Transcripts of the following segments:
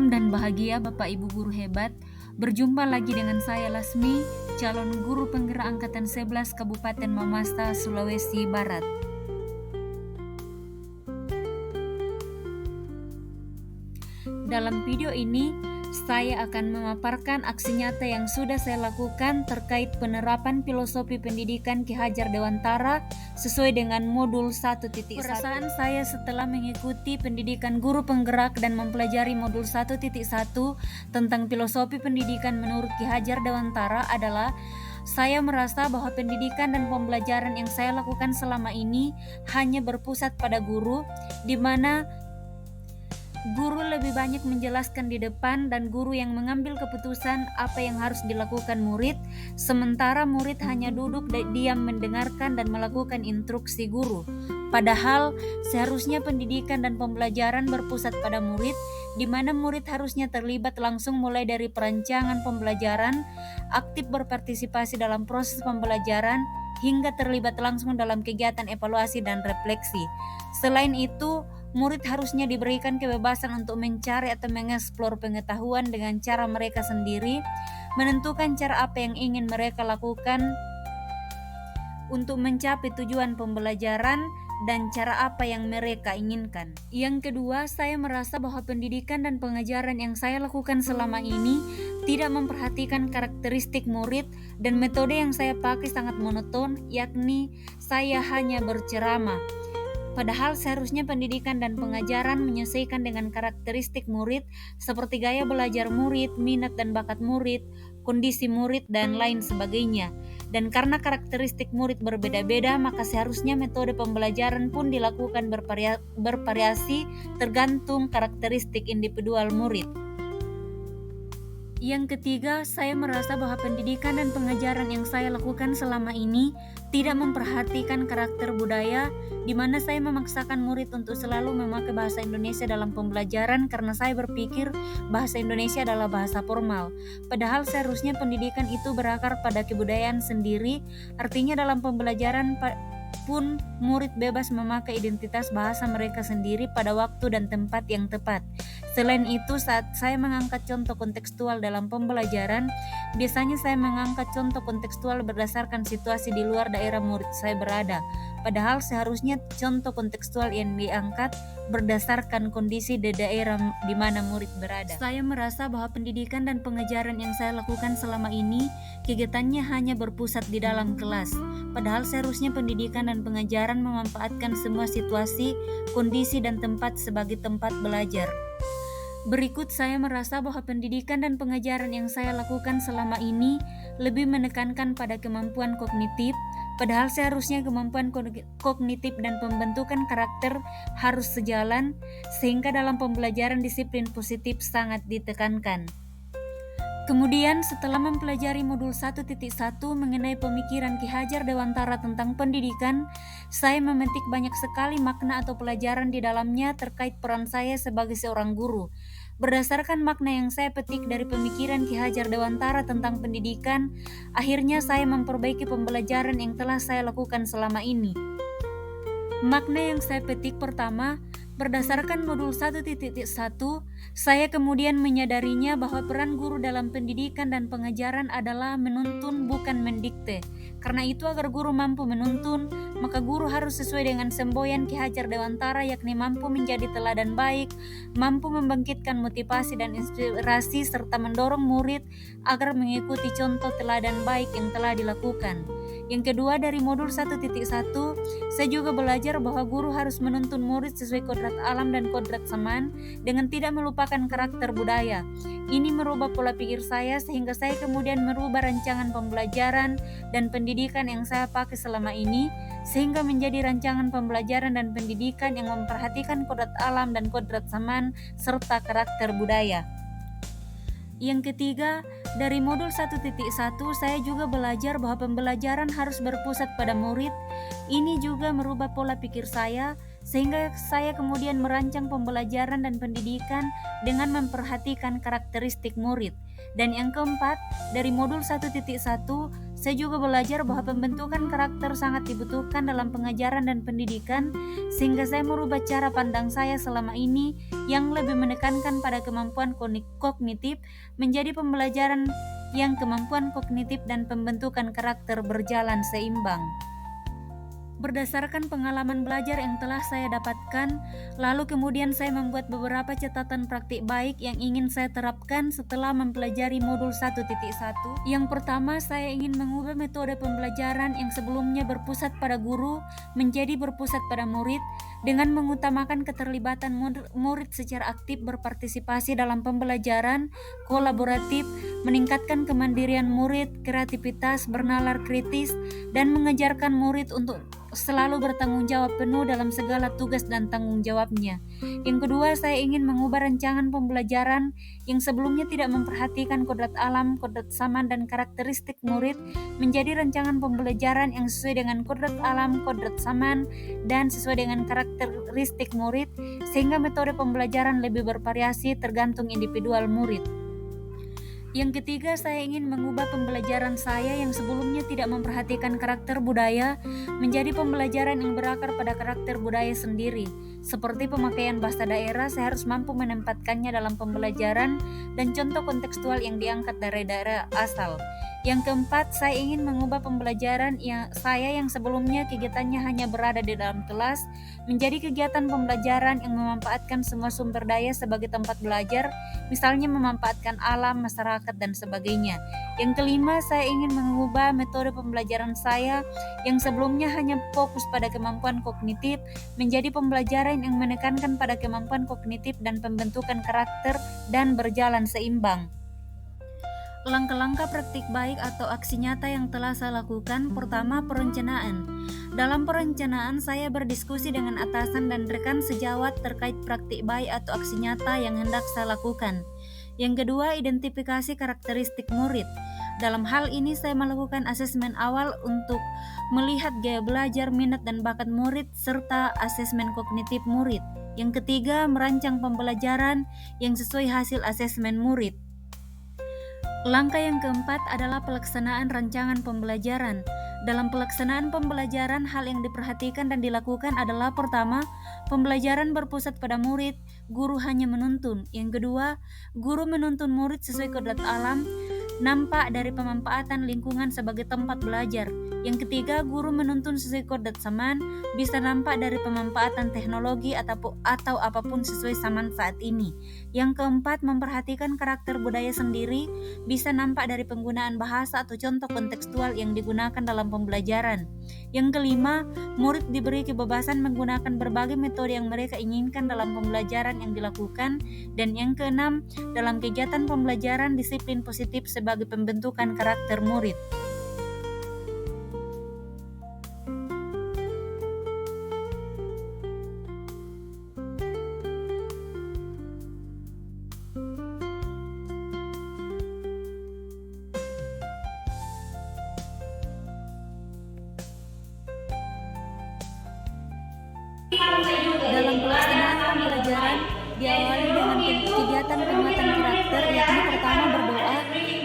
Salam dan bahagia Bapak Ibu guru hebat. Berjumpa lagi dengan saya Lasmi, calon guru penggerak angkatan 11 Kabupaten Mamasa, Sulawesi Barat. Dalam video ini, saya akan memaparkan aksi nyata yang sudah saya lakukan terkait penerapan filosofi pendidikan Ki Hajar Dewantara sesuai dengan modul 1.1. Perasaan saya setelah mengikuti pendidikan guru penggerak dan mempelajari modul 1.1 tentang filosofi pendidikan menurut Ki Hajar Dewantara adalah saya merasa bahwa pendidikan dan pembelajaran yang saya lakukan selama ini hanya berpusat pada guru, di mana guru lebih banyak menjelaskan di depan dan guru yang mengambil keputusan apa yang harus dilakukan murid, sementara murid hanya duduk diam mendengarkan dan melakukan instruksi guru. Padahal seharusnya pendidikan dan pembelajaran berpusat pada murid, di mana murid harusnya terlibat langsung mulai dari perancangan pembelajaran, aktif berpartisipasi dalam proses pembelajaran, hingga terlibat langsung dalam kegiatan evaluasi dan refleksi. Selain itu, murid harusnya diberikan kebebasan untuk mencari atau mengeksplor pengetahuan dengan cara mereka sendiri, menentukan cara apa yang ingin mereka lakukan untuk mencapai tujuan pembelajaran dan cara apa yang mereka inginkan. Yang kedua, saya merasa bahwa pendidikan dan pengajaran yang saya lakukan selama ini tidak memperhatikan karakteristik murid dan metode yang saya pakai sangat monoton, yakni saya hanya berceramah. Padahal seharusnya pendidikan dan pengajaran menyesuaikan dengan karakteristik murid seperti gaya belajar murid, minat dan bakat murid, kondisi murid, dan lain sebagainya. Dan karena karakteristik murid berbeda-beda, maka seharusnya metode pembelajaran pun dilakukan bervariasi tergantung karakteristik individual murid. Yang ketiga, saya merasa bahwa pendidikan dan pengajaran yang saya lakukan selama ini tidak memperhatikan karakter budaya, di mana saya memaksakan murid untuk selalu memakai bahasa Indonesia dalam pembelajaran karena saya berpikir bahasa Indonesia adalah bahasa formal. Padahal seharusnya pendidikan itu berakar pada kebudayaan sendiri, artinya dalam pembelajaran pun murid bebas memakai identitas bahasa mereka sendiri pada waktu dan tempat yang tepat. Selain itu, saat saya mengangkat contoh kontekstual dalam pembelajaran, biasanya saya mengangkat contoh kontekstual berdasarkan situasi di luar daerah murid saya berada. Padahal seharusnya contoh kontekstual yang diangkat berdasarkan kondisi di daerah di mana murid berada. Saya merasa bahwa pendidikan dan pengajaran yang saya lakukan selama ini kegiatannya hanya berpusat di dalam kelas. Padahal seharusnya pendidikan dan pengajaran memanfaatkan semua situasi, kondisi, dan tempat sebagai tempat belajar. Berikut saya merasa bahwa pendidikan dan pengajaran yang saya lakukan selama ini lebih menekankan pada kemampuan kognitif, padahal seharusnya kemampuan kognitif dan pembentukan karakter harus sejalan, sehingga dalam pembelajaran disiplin positif sangat ditekankan. Kemudian setelah mempelajari modul 1.1 mengenai pemikiran Ki Hajar Dewantara tentang pendidikan, saya memetik banyak sekali makna atau pelajaran di dalamnya terkait peran saya sebagai seorang guru. Berdasarkan makna yang saya petik dari pemikiran Ki Hajar Dewantara tentang pendidikan, akhirnya saya memperbaiki pembelajaran yang telah saya lakukan selama ini. Makna yang saya petik pertama, berdasarkan modul 1.1, saya kemudian menyadarinya bahwa peran guru dalam pendidikan dan pengajaran adalah menuntun bukan mendikte. Karena itu agar guru mampu menuntun, maka guru harus sesuai dengan semboyan Ki Hajar Dewantara, yakni mampu menjadi teladan baik, mampu membangkitkan motivasi dan inspirasi, serta mendorong murid agar mengikuti contoh teladan baik yang telah dilakukan. Yang kedua, dari modul 1.1, saya juga belajar bahwa guru harus menuntun murid sesuai kodrat alam dan kodrat zaman dengan tidak melupakan karakter budaya. Ini merubah pola pikir saya sehingga saya kemudian merubah rancangan pembelajaran dan pendidikan yang saya pakai selama ini sehingga menjadi rancangan pembelajaran dan pendidikan yang memperhatikan kodrat alam dan kodrat zaman serta karakter budaya. Yang ketiga, dari modul 1.1 saya juga belajar bahwa pembelajaran harus berpusat pada murid. Ini juga merubah pola pikir saya sehingga saya kemudian merancang pembelajaran dan pendidikan dengan memperhatikan karakteristik murid. Dan yang keempat, dari modul 1.1 Saya juga belajar bahwa pembentukan karakter sangat dibutuhkan dalam pengajaran dan pendidikan, sehingga saya merubah cara pandang saya selama ini yang lebih menekankan pada kemampuan kognitif menjadi pembelajaran yang kemampuan kognitif dan pembentukan karakter berjalan seimbang. Berdasarkan pengalaman belajar yang telah saya dapatkan, lalu kemudian saya membuat beberapa catatan praktik baik yang ingin saya terapkan setelah mempelajari modul 1.1. Yang pertama, saya ingin mengubah metode pembelajaran yang sebelumnya berpusat pada guru menjadi berpusat pada murid dengan mengutamakan keterlibatan murid secara aktif berpartisipasi dalam pembelajaran, kolaboratif, meningkatkan kemandirian murid, kreativitas, bernalar kritis, dan mengajarkan murid untuk selalu bertanggung jawab penuh dalam segala tugas dan tanggung jawabnya. Yang kedua, saya ingin mengubah rancangan pembelajaran yang sebelumnya tidak memperhatikan kodrat alam, kodrat zaman, dan karakteristik murid menjadi rancangan pembelajaran yang sesuai dengan kodrat alam, kodrat zaman, dan sesuai dengan karakteristik murid, sehingga metode pembelajaran lebih bervariasi tergantung individual murid. Yang ketiga, saya ingin mengubah pembelajaran saya yang sebelumnya tidak memperhatikan karakter budaya menjadi pembelajaran yang berakar pada karakter budaya sendiri. Seperti pemakaian bahasa daerah, saya harus mampu menempatkannya dalam pembelajaran dan contoh kontekstual yang diangkat dari daerah asal. Yang keempat, saya ingin mengubah pembelajaran saya yang sebelumnya kegiatannya hanya berada di dalam kelas menjadi kegiatan pembelajaran yang memanfaatkan semua sumber daya sebagai tempat belajar, misalnya memanfaatkan alam, masyarakat, dan sebagainya. Yang kelima, saya ingin mengubah metode pembelajaran saya yang sebelumnya hanya fokus pada kemampuan kognitif menjadi pembelajaran yang menekankan pada kemampuan kognitif dan pembentukan karakter dan berjalan seimbang. Langkah-langkah praktik baik atau aksi nyata yang telah saya lakukan. Pertama, perencanaan. Dalam perencanaan, saya berdiskusi dengan atasan dan rekan sejawat terkait praktik baik atau aksi nyata yang hendak saya lakukan. Yang kedua, identifikasi karakteristik murid. Dalam hal ini, saya melakukan asesmen awal untuk melihat gaya belajar, minat dan bakat murid, serta asesmen kognitif murid. Yang ketiga, merancang pembelajaran yang sesuai hasil asesmen murid. Langkah yang keempat adalah pelaksanaan rancangan pembelajaran. Dalam pelaksanaan pembelajaran, hal yang diperhatikan dan dilakukan adalah pertama, pembelajaran berpusat pada murid, guru hanya menuntun. Yang kedua, guru menuntun murid sesuai kodrat alam, nampak dari pemanfaatan lingkungan sebagai tempat belajar. Yang ketiga, guru menuntun sesuai kodrat zaman, bisa nampak dari pemanfaatan teknologi atau apapun sesuai zaman saat ini. Yang keempat, memperhatikan karakter budaya sendiri, bisa nampak dari penggunaan bahasa atau contoh kontekstual yang digunakan dalam pembelajaran. Yang kelima, murid diberi kebebasan menggunakan berbagai metode yang mereka inginkan dalam pembelajaran yang dilakukan. Dan yang keenam, dalam kegiatan pembelajaran, disiplin positif sebagai pembentukan karakter murid. Dalam pelaksanaan pembelajaran diawali dengan kegiatan penguatan karakter, yakni pertama berdoa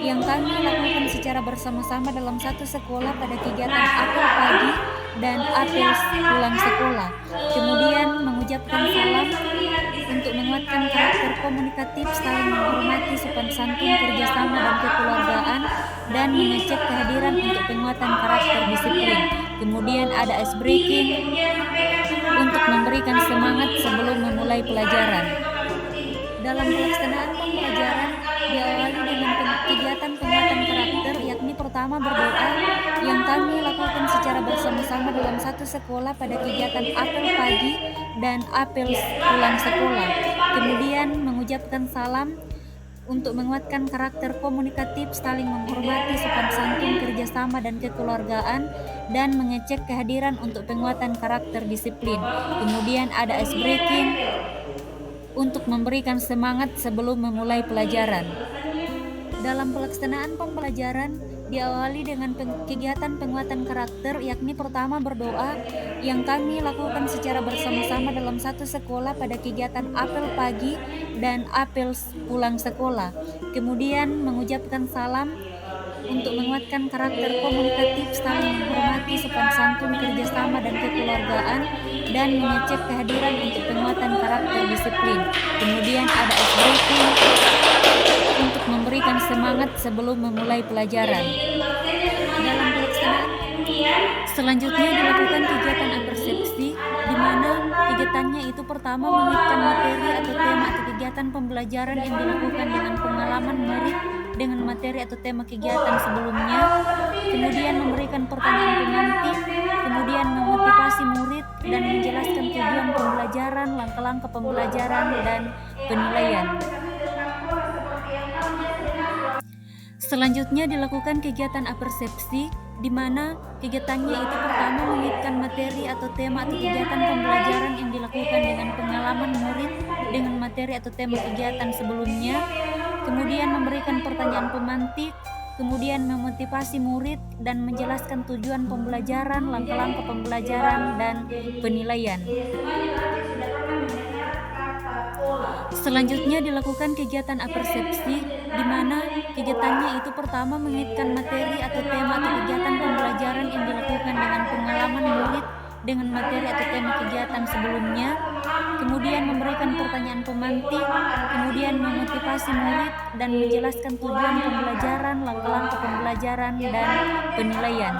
yang kami lakukan secara bersama-sama dalam satu sekolah pada kegiatan apel pagi dan apel pulang sekolah. Kemudian mengucapkan salam untuk menguatkan karakter komunikatif, saling menghormati, sopan santun, kerjasama dan kekeluargaan, dan mengecek kehadiran untuk penguatan karakter disiplin. Kemudian ada ice breaking untuk memberikan semangat sebelum memulai pelajaran. Dalam pelaksanaan pembelajaran diawali dengan kegiatan penguatan karakter, yakni pertama berdoa yang kami lakukan secara bersama-sama dalam satu sekolah pada kegiatan apel pagi dan apel pulang sekolah. Kemudian mengucapkan salam untuk menguatkan karakter komunikatif, saling menghormati, sopan santun, kerjasama dan kekeluargaan, dan mengecek kehadiran untuk penguatan karakter disiplin. Kemudian ada ice breaking untuk memberikan semangat sebelum memulai pelajaran. Dalam pelaksanaan pembelajaran diawali dengan kegiatan penguatan karakter, yakni pertama berdoa yang kami lakukan secara bersama-sama dalam satu sekolah pada kegiatan apel pagi dan apel pulang sekolah. Kemudian mengucapkan salam untuk menguatkan karakter komunikatif, saling menghormati, sopan santun, kerjasama, dan kekeluargaan, dan mengecek kehadiran untuk penguatan karakter disiplin. Kemudian ada ice breaking untuk memberikan semangat sebelum memulai pelajaran. Dalam pelaksanaan selanjutnya dilakukan kegiatan apersepsi, di mana kegiatannya itu pertama mengaitkan materi atau tema atau kegiatan pembelajaran yang dilakukan dengan pengalaman murid dengan materi atau tema kegiatan sebelumnya, kemudian memberikan pertanyaan pemantik, kemudian memotivasi murid dan menjelaskan tujuan pembelajaran, langkah-langkah pembelajaran, dan penilaian. Selanjutnya dilakukan kegiatan apersepsi, di mana kegiatannya itu pertama mengaitkan materi atau tema atau kegiatan pembelajaran yang dilakukan dengan pengalaman murid dengan materi atau tema kegiatan sebelumnya, kemudian memberikan pertanyaan pemantik, kemudian memotivasi murid dan menjelaskan tujuan pembelajaran, langkah-langkah pembelajaran, dan penilaian. Selanjutnya dilakukan kegiatan apersepsi, di mana kegiatannya itu pertama mengaitkan materi atau tema atau kegiatan pembelajaran yang dilakukan dengan pengalaman murid dengan materi atau tema kegiatan sebelumnya, kemudian memberikan pertanyaan pemantik, kemudian memotivasi murid dan menjelaskan tujuan pembelajaran, langkah-langkah pembelajaran, dan penilaian.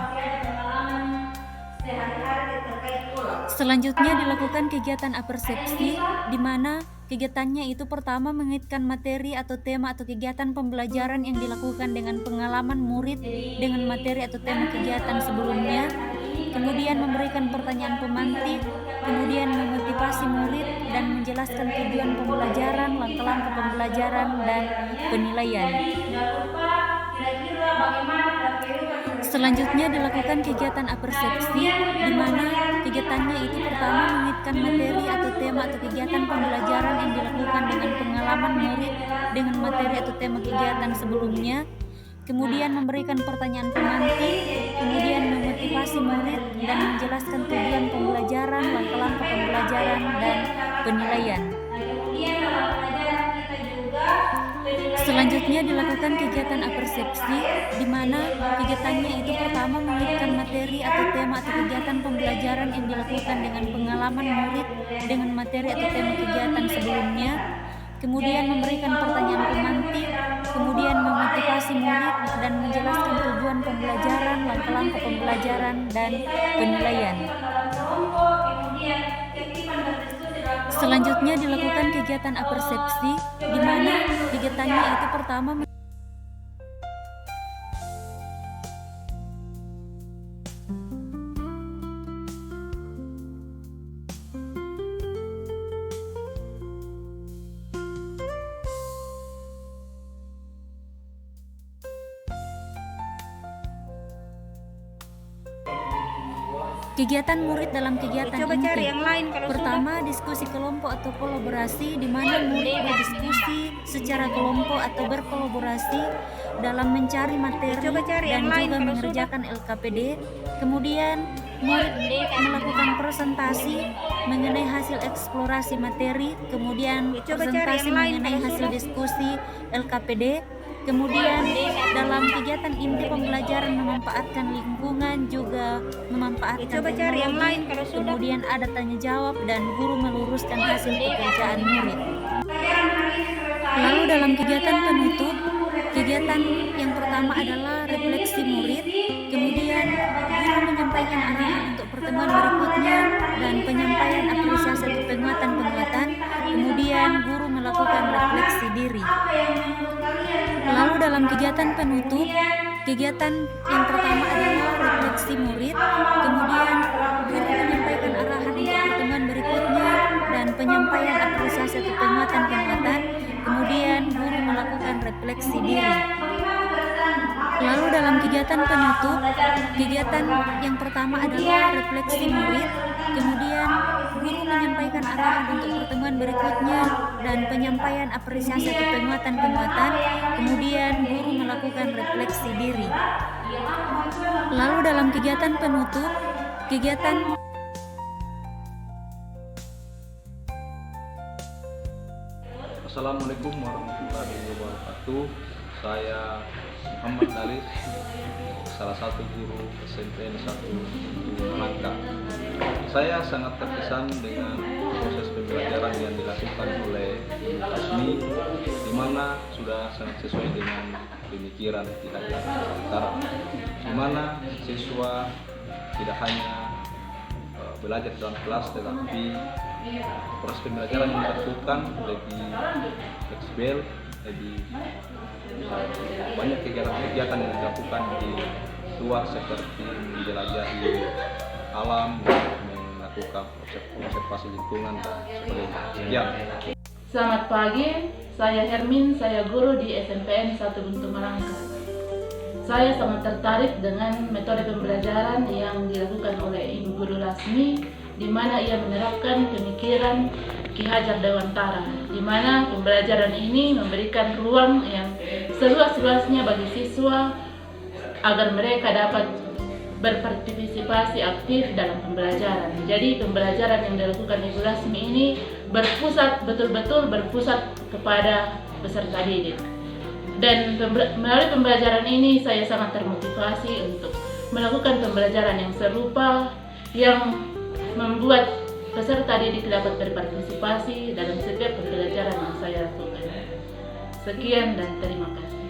Selanjutnya dilakukan kegiatan apersepsi, di mana kegiatannya itu pertama mengaitkan materi atau tema atau kegiatan pembelajaran yang dilakukan dengan pengalaman murid dengan materi atau tema kegiatan sebelumnya, kemudian memberikan pertanyaan pemantik, kemudian memotivasi murid dan menjelaskan tujuan pembelajaran, langkah-langkah pembelajaran, dan penilaian. Selanjutnya dilakukan kegiatan apersepsi, di mana kegiatannya itu pertama mengaitkan materi atau tema atau kegiatan pembelajaran yang dilakukan dengan pengalaman murid dengan materi atau tema kegiatan sebelumnya, kemudian memberikan pertanyaan pemantik, kemudian memotivasi murid dan menjelaskan tujuan pembelajaran, langkah-langkah pembelajaran, dan penilaian. Selanjutnya dilakukan kegiatan apersepsi, di mana kegiatannya itu pertama mengaitkan materi atau tema atau kegiatan pembelajaran yang dilakukan dengan pengalaman murid dengan materi atau tema kegiatan sebelumnya, kemudian memberikan pertanyaan pemantik, kemudian memotivasi murid dan menjelaskan tujuan pembelajaran, langkah-langkah pembelajaran, dan penilaian. Selanjutnya dilakukan kegiatan apersepsi, di mana kegiatannya itu pertama kegiatan murid dalam kegiatan inti. Pertama, diskusi kelompok atau kolaborasi, di mana murid berdiskusi secara kelompok atau berkolaborasi dalam mencari materi dan juga mengerjakan LKPD. Kemudian murid melakukan presentasi mengenai hasil eksplorasi materi, kemudian presentasi mengenai hasil diskusi LKPD. Kemudian dalam kegiatan inti pembelajaran memanfaatkan lingkungan, juga memanfaatkan teknologi. Kemudian ada tanya jawab dan guru meluruskan hasil pekerjaan murid. Lalu dalam kegiatan penutup, kegiatan yang pertama adalah refleksi murid, kemudian guru menyampaikan arahan untuk pertemuan berikutnya dan penyampaian apresiasi untuk penguatan-penguatan, kemudian guru melakukan refleksi diri. Lalu dalam kegiatan penutup, kegiatan yang pertama adalah refleksi murid, kemudian guru menyampaikan arahan untuk pertemuan berikutnya dan penyampaian apresiasi atau penguatan-penguatan, kemudian guru melakukan refleksi diri. Lalu dalam kegiatan penutup, kegiatan yang pertama adalah refleksi murid, kemudian guru menyampaikan arahan untuk pertemuan berikutnya dan penyampaian apresiasi atau penguatan-penguatan, kemudian guru melakukan refleksi diri. Lalu dalam kegiatan penutup, kegiatan Assalamualaikum warahmatullahi wabarakatuh. Saya Muhammad Dalis, salah satu guru SMPN 1 Malangka. Saya sangat terkesan dengan proses pembelajaran yang dilakukan oleh ASMI, di mana sudah sangat sesuai dengan pemikiran pihak Utara, di mana siswa tidak hanya belajar dalam kelas, tetapi proses pembelajaran yang dilakukan lebih fleksibel, lebih banyak kegiatan-kegiatan yang dilakukan di luar seperti menjelajahi alam, melakukan observasi lingkungan dan sebagainya. Sekian. Selamat pagi, saya Hermin, saya guru di SMPN 1 Guntung Malangka. Saya sangat tertarik dengan metode pembelajaran yang dilakukan oleh Ibu Guru Lasmi, di mana ia menerapkan pemikiran Ki Hajar Dewantara, di mana pembelajaran ini memberikan ruang yang seluas-luasnya bagi siswa agar mereka dapat berpartisipasi aktif dalam pembelajaran. Jadi pembelajaran yang dilakukan Ibu Lasmi ini betul-betul berpusat kepada peserta didik. Dan melalui pembelajaran ini saya sangat termotivasi untuk melakukan pembelajaran yang serupa yang membuat peserta didik dapat berpartisipasi dalam setiap pembelajaran yang saya lakukan. Sekian dan terima kasih.